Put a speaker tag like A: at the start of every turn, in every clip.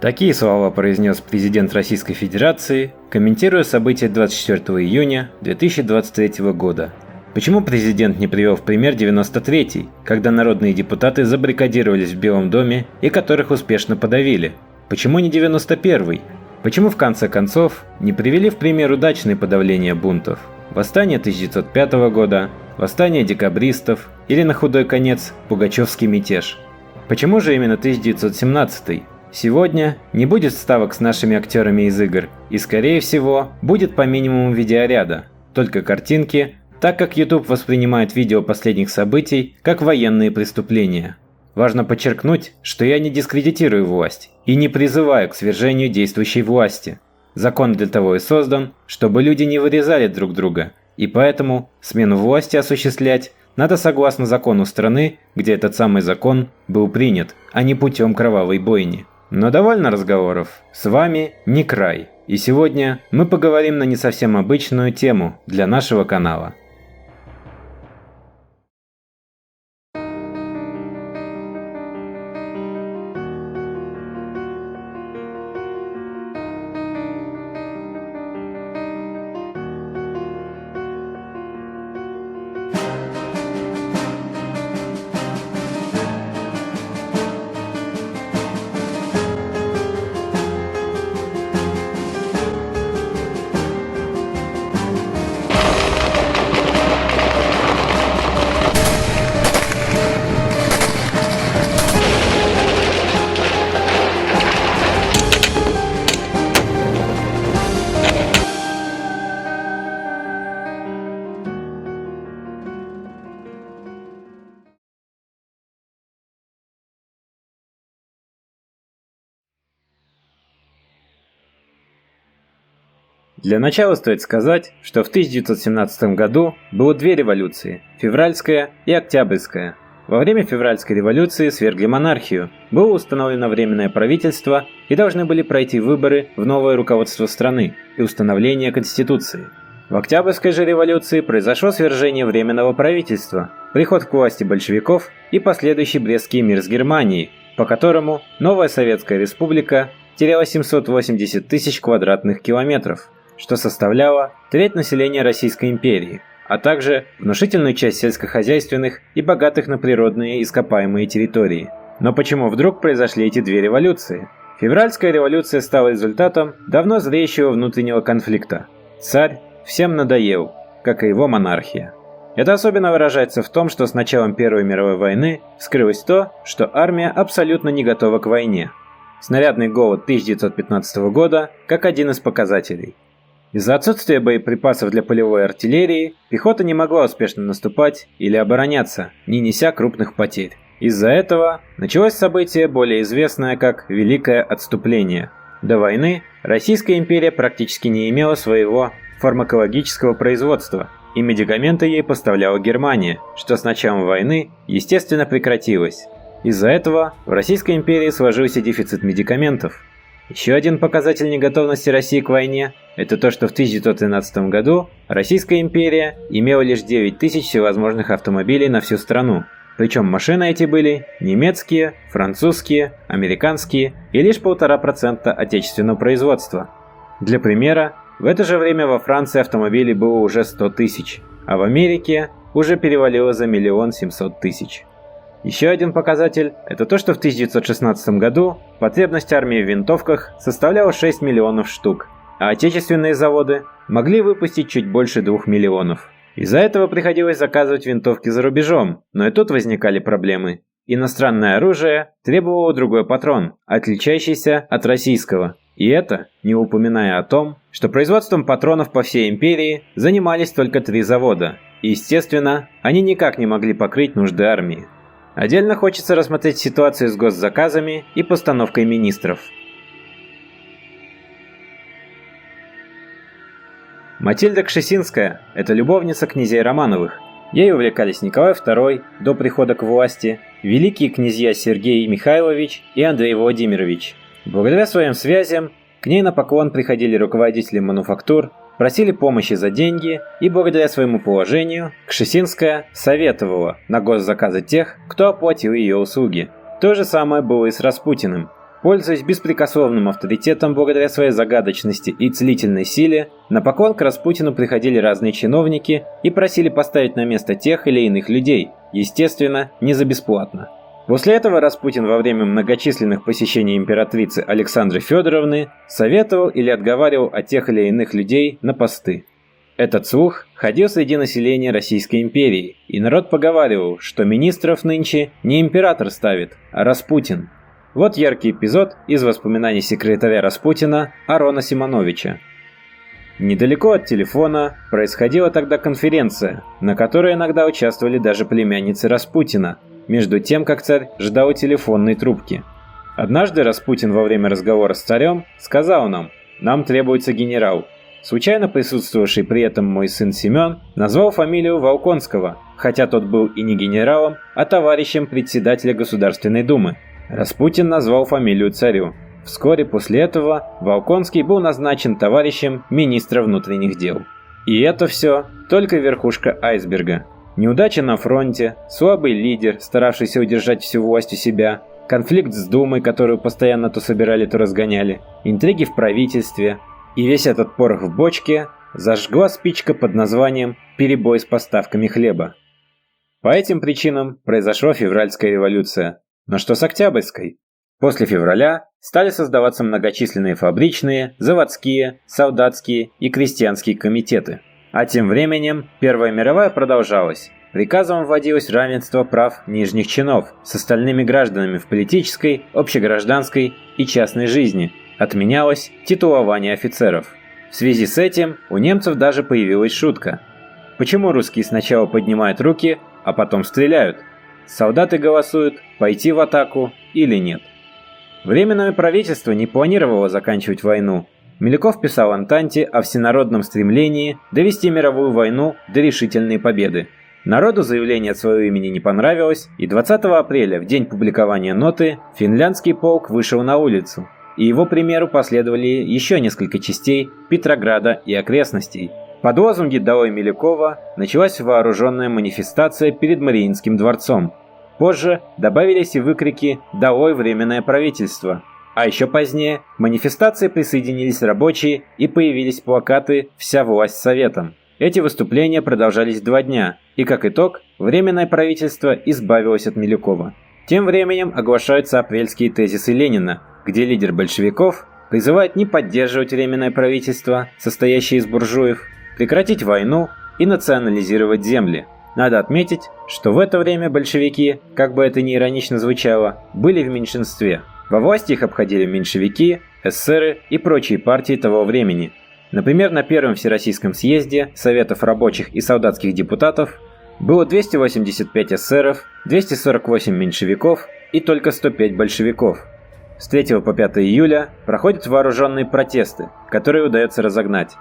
A: Такие слова произнес президент Российской Федерации, комментируя события 24 июня 2023 года. Почему президент не привел в пример 93-й, когда народные депутаты забаррикадировались в Белом доме и которых успешно подавили? Почему не 91-й? Почему в конце концов не привели в пример удачные подавления бунтов? Восстание 1905 года, восстание декабристов или на худой конец Пугачевский мятеж? Почему же именно 1917-й? Сегодня не будет вставок с нашими актерами из игр, и скорее всего будет по минимуму видеоряда, только картинки, так как YouTube воспринимает видео последних событий как военные преступления. Важно подчеркнуть, что я не дискредитирую власть и не призываю к свержению действующей власти. Закон для того и создан, чтобы люди не вырезали друг друга, и поэтому смену власти осуществлять надо согласно закону страны, где этот самый закон был принят, а не путем кровавой бойни. Но довольно разговоров. С вами Некрай. И сегодня мы поговорим на не совсем обычную тему для нашего канала. Для начала стоит сказать, что в 1917 году было две революции – февральская и октябрьская. Во время февральской революции свергли монархию, было установлено временное правительство и должны были пройти выборы в новое руководство страны и установление конституции. В октябрьской же революции произошло свержение временного правительства, приход к власти большевиков и последующий Брестский мир с Германией, по которому новая Советская Республика теряла 780 тысяч квадратных километров, что составляло треть населения Российской империи, а также внушительную часть сельскохозяйственных и богатых на природные ископаемые территории. Но почему вдруг произошли эти две революции? Февральская революция стала результатом давно зреющего внутреннего конфликта. Царь всем надоел, как и его монархия. Это особенно выражается в том, что с началом Первой мировой войны вскрылось то, что армия абсолютно не готова к войне. Снарядный голод 1915 года как один из показателей. Из-за отсутствия боеприпасов для полевой артиллерии, пехота не могла успешно наступать или обороняться, не неся крупных потерь. Из-за этого началось событие, более известное как Великое отступление. До войны Российская империя практически не имела своего фармакологического производства, и медикаменты ей поставляла Германия, что с началом войны, естественно, прекратилось. Из-за этого в Российской империи сложился дефицит медикаментов. Еще один показатель неготовности России к войне – это то, что в 1913 году Российская империя имела лишь 9 тысяч всевозможных автомобилей на всю страну. Причем машины эти были немецкие, французские, американские и лишь 1,5% отечественного производства. Для примера, в это же время во Франции автомобилей было уже 100 тысяч, а в Америке уже перевалило за 1 700 000. Еще один показатель – это то, что в 1916 году потребность армии в винтовках составляла 6 миллионов штук, а отечественные заводы могли выпустить чуть больше 2 миллионов. Из-за этого приходилось заказывать винтовки за рубежом, но и тут возникали проблемы. Иностранное оружие требовало другой патрон, отличающийся от российского. И это не упоминая о том, что производством патронов по всей империи занимались только 3 завода, и, естественно, они никак не могли покрыть нужды армии. Отдельно хочется рассмотреть ситуацию с госзаказами и постановкой министров. Матильда Кшесинская – это любовница князей Романовых. Ей увлекались Николай II до прихода к власти, великие князья Сергей Михайлович и Андрей Владимирович. Благодаря своим связям к ней на поклон приходили руководители мануфактур, просили помощи за деньги, и благодаря своему положению Кшесинская советовала на госзаказы тех, кто оплатил ее услуги. То же самое было и с Распутиным. Пользуясь беспрекословным авторитетом благодаря своей загадочности и целительной силе, на поклон к Распутину приходили разные чиновники и просили поставить на место тех или иных людей, естественно, не за бесплатно. После этого Распутин во время многочисленных посещений императрицы Александры Федоровны советовал или отговаривал от тех или иных людей на посты. Этот слух ходил среди населения Российской империи, и народ поговаривал, что министров нынче не император ставит, а Распутин. Вот яркий эпизод из воспоминаний секретаря Распутина Арона Симоновича. Недалеко от телефона происходила тогда конференция, на которой иногда участвовали даже племянницы Распутина, между тем, как царь ждал телефонной трубки. Однажды Распутин во время разговора с царем сказал нам требуется генерал. Случайно присутствовавший при этом мой сын Семен назвал фамилию Волконского, хотя тот был и не генералом, а товарищем председателя Государственной Думы. Распутин назвал фамилию царю. Вскоре после этого Волконский был назначен товарищем министра внутренних дел. И это все только верхушка айсберга. Неудача на фронте, слабый лидер, старавшийся удержать всю власть у себя, конфликт с Думой, которую постоянно то собирали, то разгоняли, интриги в правительстве. И весь этот порох в бочке зажгла спичка под названием «Перебой с поставками хлеба». По этим причинам произошла февральская революция. Но что с Октябрьской? После февраля стали создаваться многочисленные фабричные, заводские, солдатские и крестьянские комитеты. А тем временем Первая мировая продолжалась. Приказом вводилось равенство прав нижних чинов с остальными гражданами в политической, общегражданской и частной жизни. Отменялось титулование офицеров. В связи с этим у немцев даже появилась шутка. Почему русские сначала поднимают руки, а потом стреляют? Солдаты голосуют, пойти в атаку или нет. Временное правительство не планировало заканчивать войну. Милюков писал Антанте о всенародном стремлении довести мировую войну до решительной победы. Народу заявление от своего имени не понравилось, и 20 апреля, в день публикования ноты, финляндский полк вышел на улицу. И его примеру последовали еще несколько частей Петрограда и окрестностей. Под лозунги «Долой Милюкова» началась вооруженная манифестация перед Мариинским дворцом. Позже добавились и выкрики «Долой Временное правительство». А еще позднее к манифестации присоединились рабочие и появились плакаты «Вся власть советом». Эти выступления продолжались 2 дня, и как итог, Временное правительство избавилось от Милюкова. Тем временем оглашаются апрельские тезисы Ленина, где лидер большевиков призывает не поддерживать Временное правительство, состоящее из буржуев, прекратить войну и национализировать земли. Надо отметить, что в это время большевики, как бы это ни иронично звучало, были в меньшинстве. Во власти их обходили меньшевики, эсеры и прочие партии того времени. Например, на Первом Всероссийском съезде Советов рабочих и солдатских депутатов было 285 эсеров, 248 меньшевиков и только 105 большевиков. С 3 по 5 июля проходят вооруженные протесты, которые удается разогнать.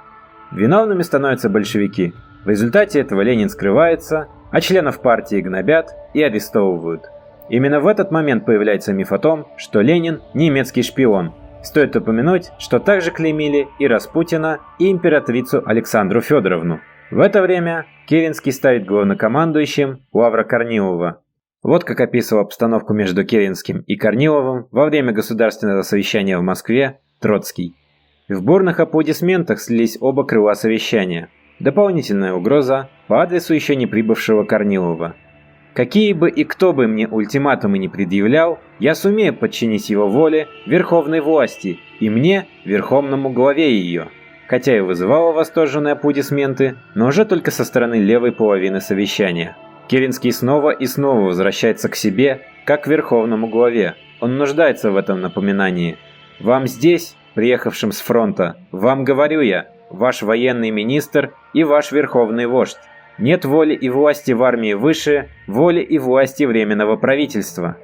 A: Виновными становятся большевики. В результате этого Ленин скрывается, а членов партии гнобят и арестовывают. Именно в этот момент появляется миф о том, что Ленин – немецкий шпион. Стоит упомянуть, что также клеймили и Распутина, и императрицу Александру Федоровну. В это время Керенский ставит главнокомандующим Лавра Корнилова. Вот как описывал обстановку между Керенским и Корниловым во время государственного совещания в Москве Троцкий. В бурных аплодисментах слились оба крыла совещания. Дополнительная угроза по адресу еще не прибывшего Корнилова. Какие бы и кто бы мне ультиматумы не предъявлял, я сумею подчинить его воле верховной власти и мне, верховному главе ее. Хотя и вызывало восторженные аплодисменты, но уже только со стороны левой половины совещания. Керенский снова и снова возвращается к себе, как к верховному главе. Он нуждается в этом напоминании. «Вам здесь, приехавшим с фронта, вам говорю я, ваш военный министр и ваш верховный вождь. Нет воли и власти в армии выше воли и власти Временного правительства».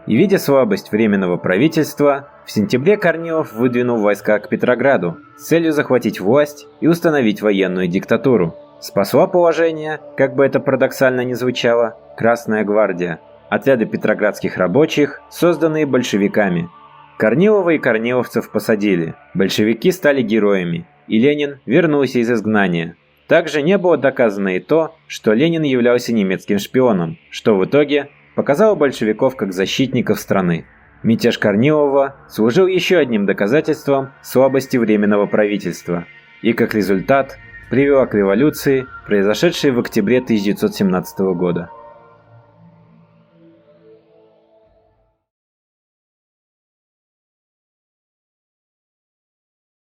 A: И видя слабость Временного правительства, в сентябре Корнилов выдвинул войска к Петрограду с целью захватить власть и установить военную диктатуру. Спасла положение, как бы это парадоксально ни звучало, Красная гвардия, отряды петроградских рабочих, созданные большевиками. Корнилова и корниловцев посадили, большевики стали героями, и Ленин вернулся из изгнания. Также не было доказано и то, что Ленин являлся немецким шпионом, что в итоге показало большевиков как защитников страны. Мятеж Корнилова служил еще одним доказательством слабости Временного правительства и, как результат, привела к революции, произошедшей в октябре 1917 года.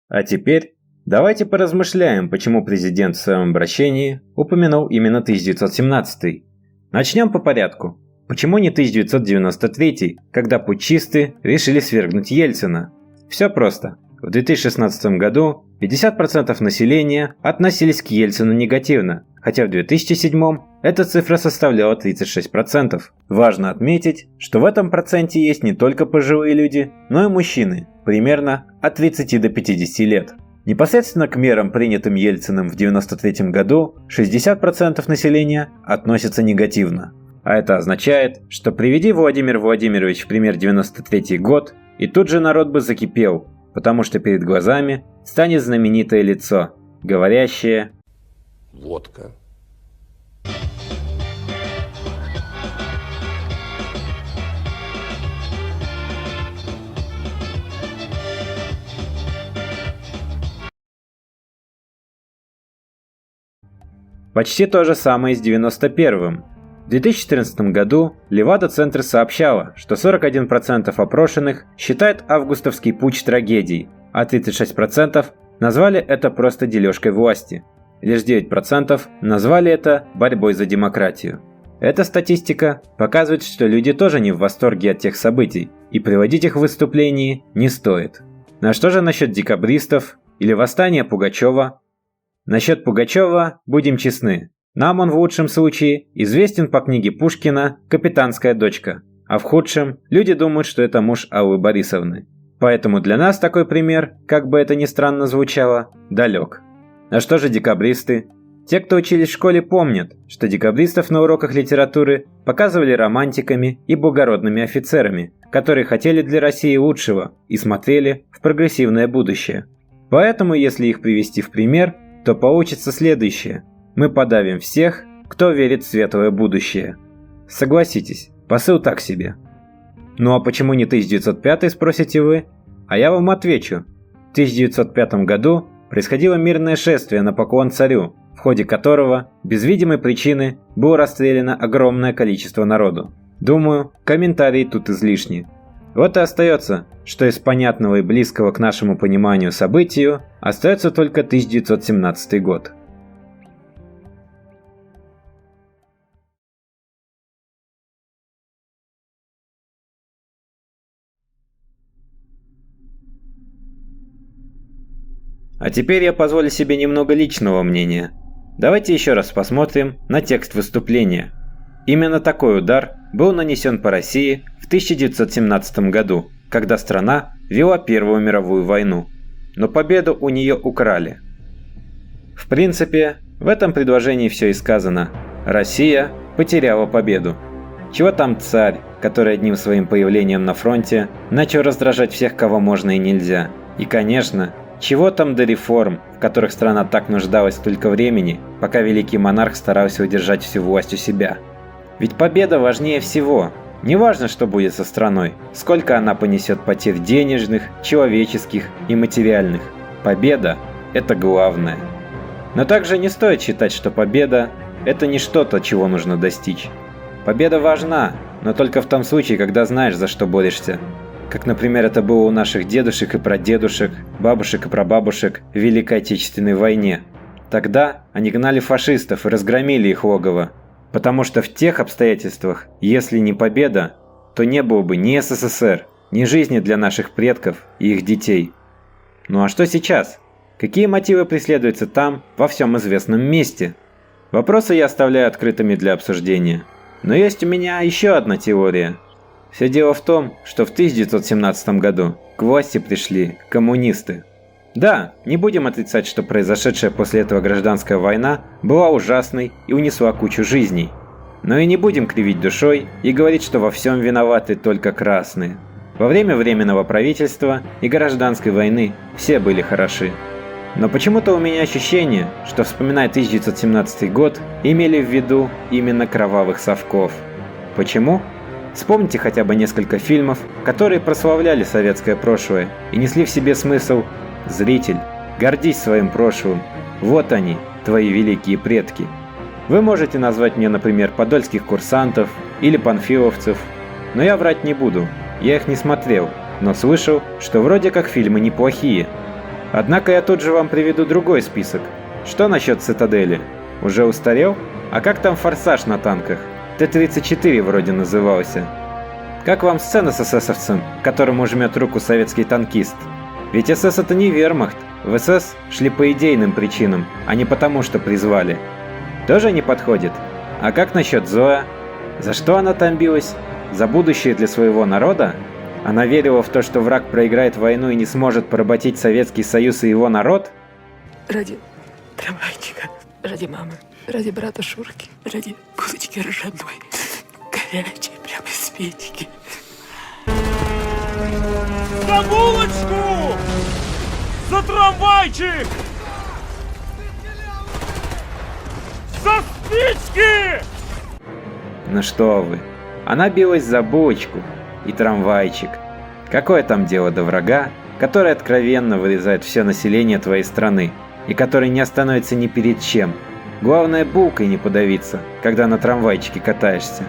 A: А теперь давайте поразмышляем, почему президент в своем обращении упомянул именно 1917. Начнем по порядку. Почему не 1993, когда путчисты решили свергнуть Ельцина? Все просто. В 2016 году 50% населения относились к Ельцину негативно, хотя в 2007 эта цифра составляла 36%. Важно отметить, что в этом проценте есть не только пожилые люди, но и мужчины, примерно от 30 до 50 лет. Непосредственно к мерам, принятым Ельциным в 1993 году, 60% населения относятся негативно. А это означает, что приведи Владимир Владимирович в пример 1993 год, и тут же народ бы закипел, потому что перед глазами станет знаменитое лицо, говорящее
B: «Водка».
A: Почти то же самое и с 91-м. В 2014 году Левада-центр сообщала, что 41% опрошенных считают августовский путч трагедией, а 36% назвали это просто дележкой власти. Лишь 9% назвали это борьбой за демократию. Эта статистика показывает, что люди тоже не в восторге от тех событий, и приводить их в выступлении не стоит. А что же насчет декабристов или восстания Пугачева? Насчет Пугачева будем честны. Нам он в лучшем случае известен по книге Пушкина «Капитанская дочка», а в худшем люди думают, что это муж Аллы Борисовны. Поэтому для нас такой пример, как бы это ни странно звучало, далек. А что же декабристы? Те, кто учились в школе, помнят, что декабристов на уроках литературы показывали романтиками и благородными офицерами, которые хотели для России лучшего и смотрели в прогрессивное будущее. Поэтому, если их привести в пример, то получится следующее. Мы подавим всех, кто верит в светлое будущее. Согласитесь, посыл так себе. Ну а почему не 1905, спросите вы? А я вам отвечу. В 1905 году происходило мирное шествие на поклон царю, в ходе которого, без видимой причины, было расстреляно огромное количество народу. Думаю, комментарии тут излишни. Вот и остается, что из понятного и близкого к нашему пониманию событию остается только 1917 год. А теперь я позволю себе немного личного мнения. Давайте еще раз посмотрим на текст выступления. Именно такой удар был нанесен по России в 1917 году, когда страна вела Первую мировую войну. Но победу у нее украли. В принципе, в этом предложении все и сказано. Россия потеряла победу. Чего там царь, который одним своим появлением на фронте начал раздражать всех, кого можно и нельзя. И, конечно, чего там до реформ, в которых страна так нуждалась столько времени, пока великий монарх старался удержать всю власть у себя. Ведь победа важнее всего. Не важно, что будет со страной, сколько она понесет потерь денежных, человеческих и материальных. Победа – это главное. Но также не стоит считать, что победа – это не что-то, чего нужно достичь. Победа важна, но только в том случае, когда знаешь, за что борешься. Как, например, это было у наших дедушек и прадедушек, бабушек и прабабушек в Великой Отечественной войне. Тогда они гнали фашистов и разгромили их логово. Потому что в тех обстоятельствах, если не победа, то не было бы ни СССР, ни жизни для наших предков и их детей. Ну а что сейчас? Какие мотивы преследуются там, во всем известном месте? Вопросы я оставляю открытыми для обсуждения. Но есть у меня еще одна теория. Все дело в том, что в 1917 году к власти пришли коммунисты. Да, не будем отрицать, что произошедшая после этого гражданская война была ужасной и унесла кучу жизней. Но и не будем кривить душой и говорить, что во всем виноваты только красные. Во время Временного правительства и гражданской войны все были хороши. Но почему-то у меня ощущение, что, вспоминая 1917 год, имели в виду именно кровавых совков. Почему? Вспомните хотя бы несколько фильмов, которые прославляли советское прошлое и несли в себе смысл «Зритель, гордись своим прошлым, вот они, твои великие предки». Вы можете назвать мне, например, подольских курсантов или панфиловцев, но я врать не буду, я их не смотрел, но слышал, что вроде как фильмы неплохие. Однако я тут же вам приведу другой список. Что насчет «Цитадели»? Уже устарел? А как там «Форсаж» на танках? Т-34 вроде назывался. Как вам сцена с эсэсовцем, которому жмет руку советский танкист? Ведь СС это не вермахт, в СС шли по идейным причинам, а не потому, что призвали. Тоже не подходит? А как насчет Зоя? За что она там билась? За будущее для своего народа? Она верила в то, что враг проиграет войну и не сможет поработить Советский Союз и его народ?
B: Ради трамвайчика, ради мамы, ради брата Шурки, ради булочки ржаной, горячей прямо из печки.
C: За булочку! За трамвайчик! За спички!
A: Ну что вы, она билась за булочку и трамвайчик. Какое там дело до врага, который откровенно вырезает все население твоей страны и который не остановится ни перед чем. Главное, булкой не подавиться, когда на трамвайчике катаешься.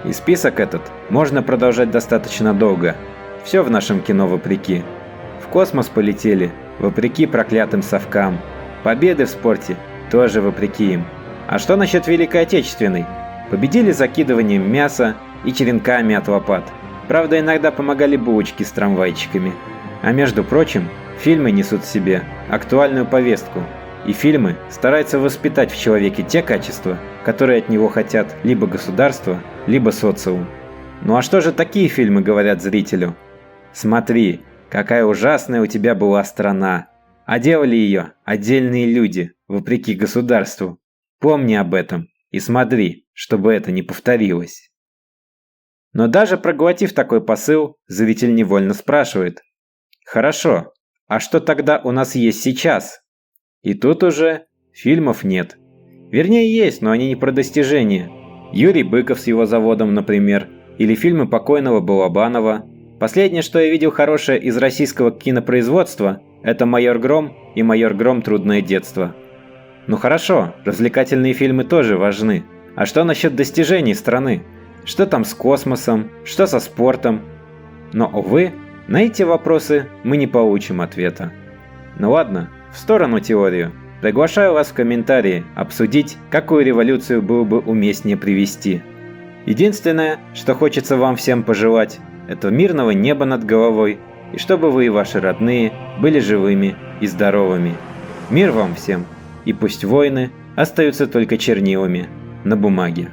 A: И список этот можно продолжать достаточно долго. Все в нашем кино вопреки. В космос полетели, вопреки проклятым совкам. Победы в спорте тоже вопреки им. А что насчет Великой Отечественной? Победили закидыванием мяса и черенками от лопат. Правда, иногда помогали булочки с трамвайчиками. А между прочим, фильмы несут в себе актуальную повестку. И фильмы стараются воспитать в человеке те качества, которые от него хотят либо государство, либо социум. Ну а что же такие фильмы говорят зрителю? Смотри, какая ужасная у тебя была страна. А делали ее отдельные люди, вопреки государству. Помни об этом и смотри, чтобы это не повторилось. Но даже проглотив такой посыл, зритель невольно спрашивает: хорошо, а что тогда у нас есть сейчас? И тут уже фильмов нет. Вернее, есть, но они не про достижения. Юрий Быков с его заводом, например, или фильмы покойного Балабанова. Последнее, что я видел хорошее из российского кинопроизводства, это «Майор Гром» и «Майор Гром. Трудное детство». Ну хорошо, развлекательные фильмы тоже важны. А что насчет достижений страны? Что там с космосом? Что со спортом? Но, увы, на эти вопросы мы не получим ответа. Ну ладно, в сторону теорию. Приглашаю вас в комментарии обсудить, какую революцию было бы уместнее привести. Единственное, что хочется вам всем пожелать, это мирного неба над головой, и чтобы вы и ваши родные были живыми и здоровыми. Мир вам всем, и пусть войны остаются только чернилами на бумаге.